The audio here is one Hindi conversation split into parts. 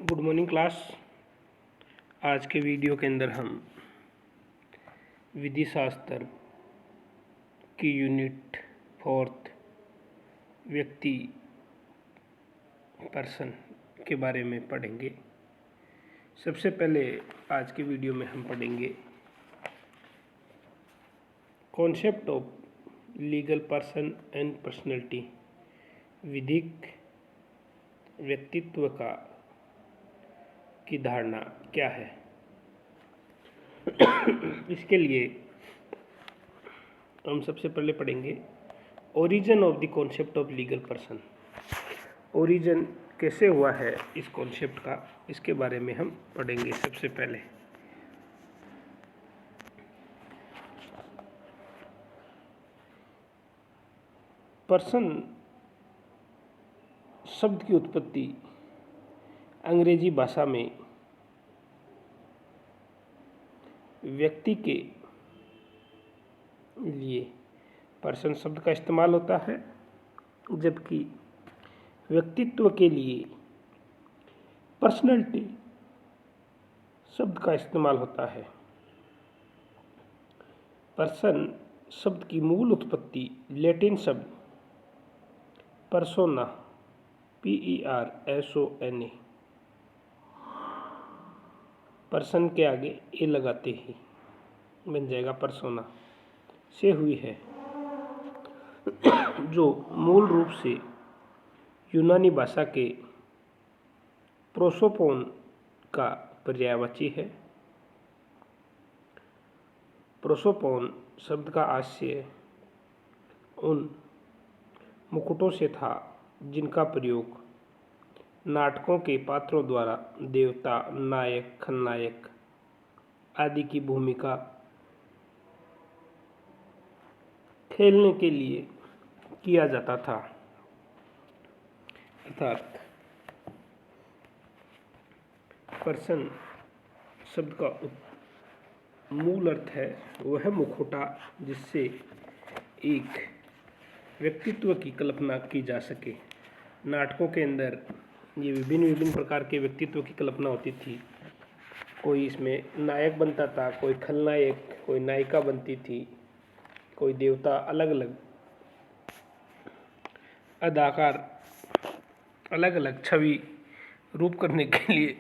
Good morning class. आज के वीडियो के अंदर हम विधि शास्त्र की यूनिट 4 व्यक्ति पर्सन के बारे में पढ़ेंगे। सबसे पहले आज के वीडियो में हम पढ़ेंगे concept of legal person and personality, विधिक व्यक्तित्व की धारणा क्या है। इसके लिए हम सबसे पहले पढ़ेंगे origin of the concept of legal person. Origin कैसे हुआ है इस कॉन्सेप्ट का, इसके बारे में हम पढ़ेंगे। सबसे पहले पर्सन शब्द की उत्पत्ति अंग्रेजी भाषा में व्यक्ति के लिए पर्सन शब्द का इस्तेमाल होता है, जबकि व्यक्तित्व के लिए पर्सनैलिटी शब्द का इस्तेमाल होता है। पर्सन शब्द की मूल उत्पत्ति लैटिन शब्द पर्सोना PERSONA पर्सन के आगे ए लगाते ही बन जाएगा पर्सोना से हुई है, जो मूल रूप से यूनानी भाषा के प्रोसोपोन का पर्यायवाची है। प्रोसोपोन शब्द का आशय उन मुकुटों से था जिनका प्रयोग नाटकों के पात्रों द्वारा देवता, नायक, खलनायक आदि की भूमिका खेलने के लिए किया जाता था। अर्थात पर्सन शब्द का मूल अर्थ है वह मुखौटा जिससे एक व्यक्तित्व की कल्पना की जा सके। नाटकों के अंदर ये विभिन्न प्रकार के व्यक्तित्व की कल्पना होती थी। कोई इसमें नायक बनता था, कोई खलनायक, कोई नायिका बनती थी, कोई देवता। अलग अलग अदाकार अलग अलग छवि रूप करने के लिए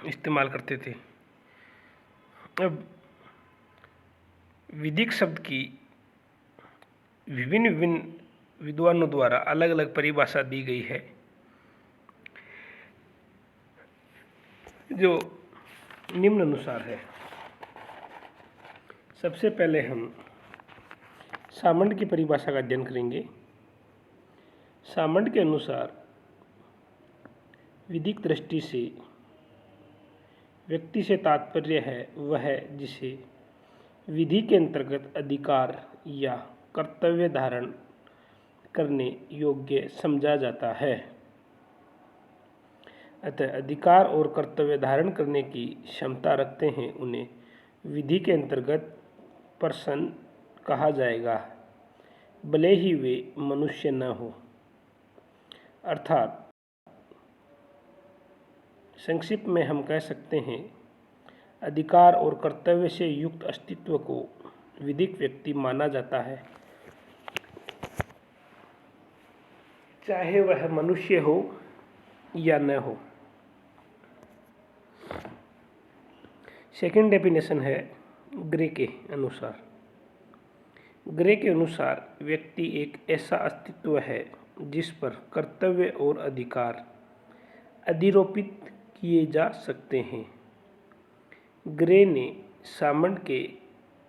इस्तेमाल करते थे। अब विधिक शब्द की विभिन्न विद्वानों द्वारा अलग अलग परिभाषा दी गई है, जो निम्न अनुसार है। सबसे पहले हम सामंड की परिभाषा का अध्ययन करेंगे। सामंड के अनुसार विधिक दृष्टि से व्यक्ति से तात्पर्य है वह जिसे विधि के अंतर्गत अधिकार या कर्तव्य धारण करने योग्य समझा जाता है। अतः अधिकार और कर्तव्य धारण करने की क्षमता रखते हैं उन्हें विधि के अंतर्गत पर्सन कहा जाएगा, भले ही वे मनुष्य न हो। अर्थात संक्षिप्त में हम कह सकते हैं, अधिकार और कर्तव्य से युक्त अस्तित्व को विधिक व्यक्ति माना जाता है, चाहे वह मनुष्य हो या न हो। सेकंड डेफिनेशन है ग्रे के अनुसार। ग्रे के अनुसार व्यक्ति एक ऐसा अस्तित्व है जिस पर कर्तव्य और अधिकार अधिरोपित किए जा सकते हैं। ग्रे ने सामंड के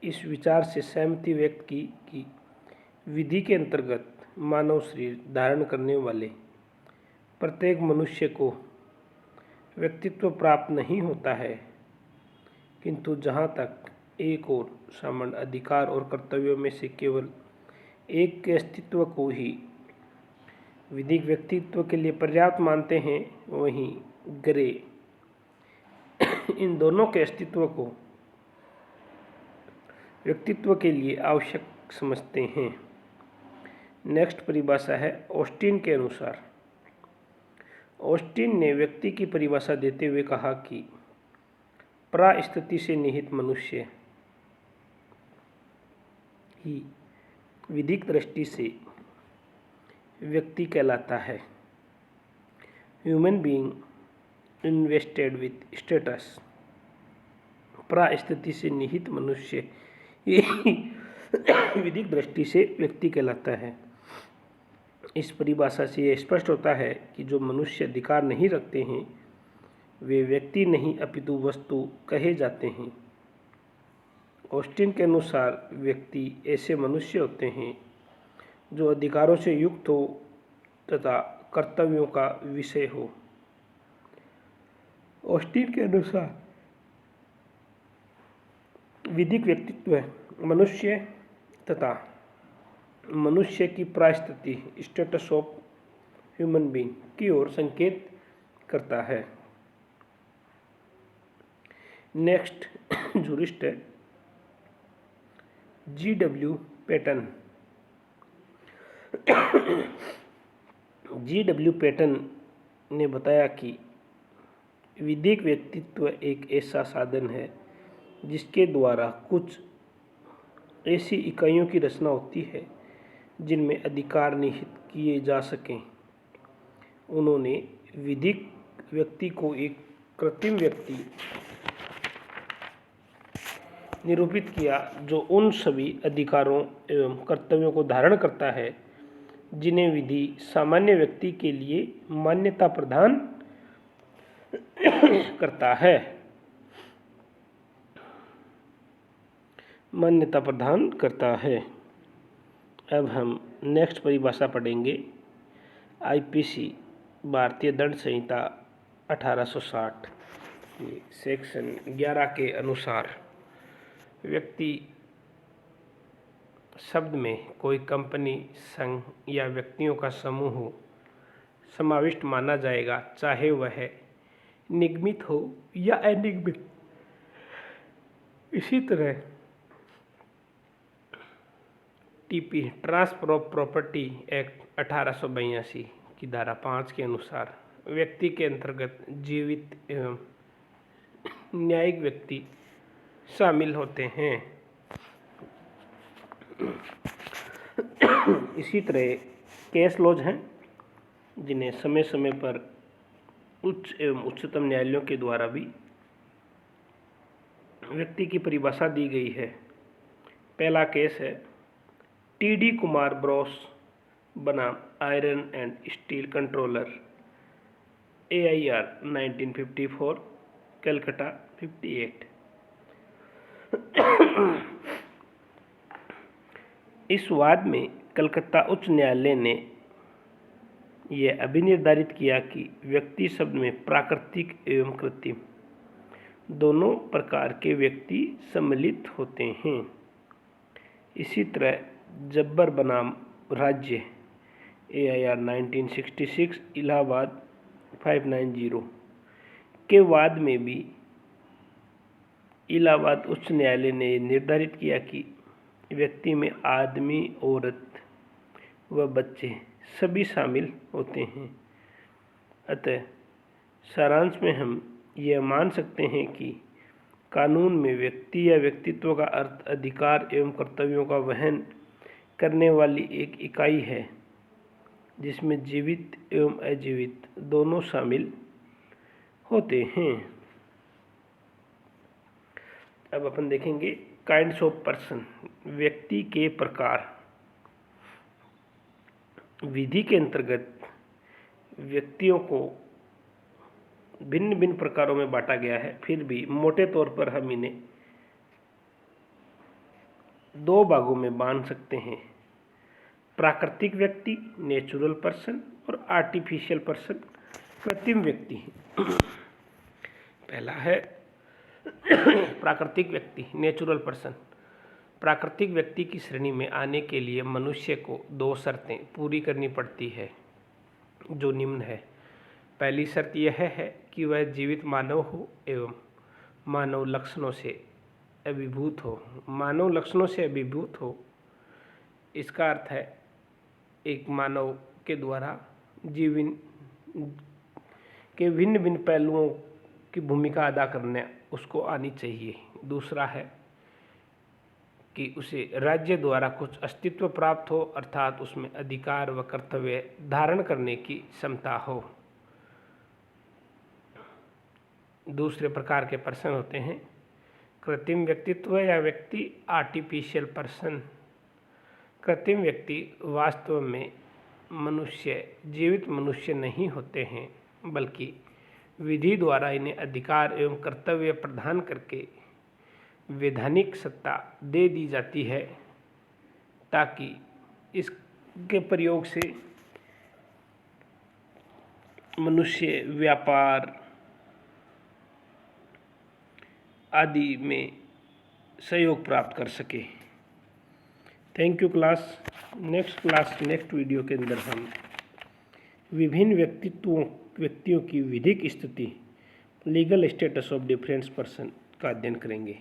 इस विचार से सहमति व्यक्त की कि विधि के अंतर्गत मानव शरीर धारण करने वाले प्रत्येक मनुष्य को व्यक्तित्व प्राप्त नहीं होता है, किंतु जहाँ तक एक और सामंड अधिकार और कर्तव्यों में से केवल एक के अस्तित्व को ही विधिक व्यक्तित्व के लिए पर्याप्त मानते हैं, वहीं ग्रे इन दोनों के अस्तित्व को व्यक्तित्व के लिए आवश्यक समझते हैं। नेक्स्ट परिभाषा है ऑस्टिन के अनुसार। ऑस्टिन ने व्यक्ति की परिभाषा देते हुए कहा कि प्रास्थिति से निहित मनुष्य ही विधिक दृष्टि से व्यक्ति कहलाता है। Human being invested with status, प्रास्थिति से निहित मनुष्य विधिक दृष्टि से व्यक्ति कहलाता है। इस परिभाषा से यह स्पष्ट होता है कि जो मनुष्य अधिकार नहीं रखते हैं वे व्यक्ति नहीं अपितु वस्तु कहे जाते हैं। ऑस्टिन के अनुसार व्यक्ति ऐसे मनुष्य होते हैं जो अधिकारों से युक्त हो तथा कर्तव्यों का विषय हो। ऑस्टिन के अनुसार विधिक व्यक्तित्व मनुष्य तथा मनुष्य की प्रास्थिति स्टेटस ऑफ ह्यूमन बीइंग की ओर संकेत करता है। नेक्स्ट जूरिस्ट है G.W. पैटन। G.W. पैटन ने बताया कि विधिक व्यक्तित्व एक ऐसा साधन है जिसके द्वारा कुछ ऐसी इकाइयों की रचना होती है जिनमें अधिकार निहित किए जा सकें। उन्होंने विधिक व्यक्ति को एक कृत्रिम व्यक्ति निरूपित किया जो उन सभी अधिकारों एवं कर्तव्यों को धारण करता है जिन्हें विधि सामान्य व्यक्ति के लिए मान्यता प्रदान करता है। अब हम नेक्स्ट परिभाषा पढ़ेंगे। आईपीसी भारतीय दंड संहिता 1860 सेक्शन 11 के अनुसार व्यक्ति शब्द में कोई कंपनी, संघ या व्यक्तियों का समूह समाविष्ट माना जाएगा, चाहे वह निगमित हो या अनिगमित। इसी तरह TP transfer of property act 1882 की धारा 5 के अनुसार व्यक्ति के अंतर्गत जीवित एवं न्यायिक व्यक्ति शामिल होते हैं। इसी तरह केस लॉज हैं जिन्हें समय समय पर उच्च एवं उच्चतम न्यायालयों के द्वारा भी व्यक्ति की परिभाषा दी गई है। पहला केस है टी.डी. कुमार ब्रोस बनाम iron and steel controller AIR 1954 Calcutta 58। इस वाद में कलकत्ता उच्च न्यायालय ने यह अभिनिर्धारित किया कि व्यक्ति शब्द में प्राकृतिक एवं कृत्रिम दोनों प्रकार के व्यक्ति सम्मिलित होते हैं। इसी तरह जब्बर बनाम राज्य AIR 1966 इलाहाबाद 590 के वाद में भी इलाहाबाद उच्च न्यायालय ने निर्धारित किया कि व्यक्ति में आदमी, औरत व बच्चे सभी शामिल होते हैं। अतः सारांश में हम यह मान सकते हैं कि कानून में व्यक्ति या व्यक्तित्व का अर्थ अधिकार एवं कर्तव्यों का वहन करने वाली एक इकाई है जिसमें जीवित एवं अजीवित दोनों शामिल होते हैं। अब अपन देखेंगे काइंड्स ऑफ पर्सन, व्यक्ति के प्रकार। विधि के अंतर्गत व्यक्तियों को भिन्न भिन्न प्रकारों में बांटा गया है, फिर भी मोटे तौर पर हम इन्हें दो भागों में बांट सकते हैं। प्राकृतिक व्यक्ति नेचुरल पर्सन और आर्टिफिशियल पर्सन कृत्रिम व्यक्ति। पहला है प्राकृतिक व्यक्ति नेचुरल पर्सन। प्राकृतिक व्यक्ति की श्रेणी में आने के लिए मनुष्य को दो शर्तें पूरी करनी पड़ती है जो निम्न है। पहली शर्त यह है कि वह जीवित मानव हो एवं मानव लक्षणों से अभिभूत हो। मानव लक्षणों से अभिभूत हो इसका अर्थ है एक मानव के द्वारा के भिन्न भिन्न पहलुओं की भूमिका अदा करने उसको आनी चाहिए। दूसरा है कि उसे राज्य द्वारा कुछ अस्तित्व प्राप्त हो, अर्थात उसमें अधिकार व कर्तव्य धारण करने की क्षमता हो। दूसरे प्रकार के पर्सन होते हैं कृत्रिम व्यक्तित्व या व्यक्ति, आर्टिफिशियल पर्सन। कृत्रिम व्यक्ति वास्तव में मनुष्य, जीवित मनुष्य नहीं होते हैं, बल्कि विधि द्वारा इन्हें अधिकार एवं कर्तव्य प्रदान करके वैधानिक सत्ता दे दी जाती है, ताकि इसके प्रयोग से मनुष्य व्यापार आदि में सहयोग प्राप्त कर सके। Thank you class. Next video के अंदर हम विभिन्न व्यक्तियों की विधिक स्थिति, legal status of different person का अध्ययन करेंगे।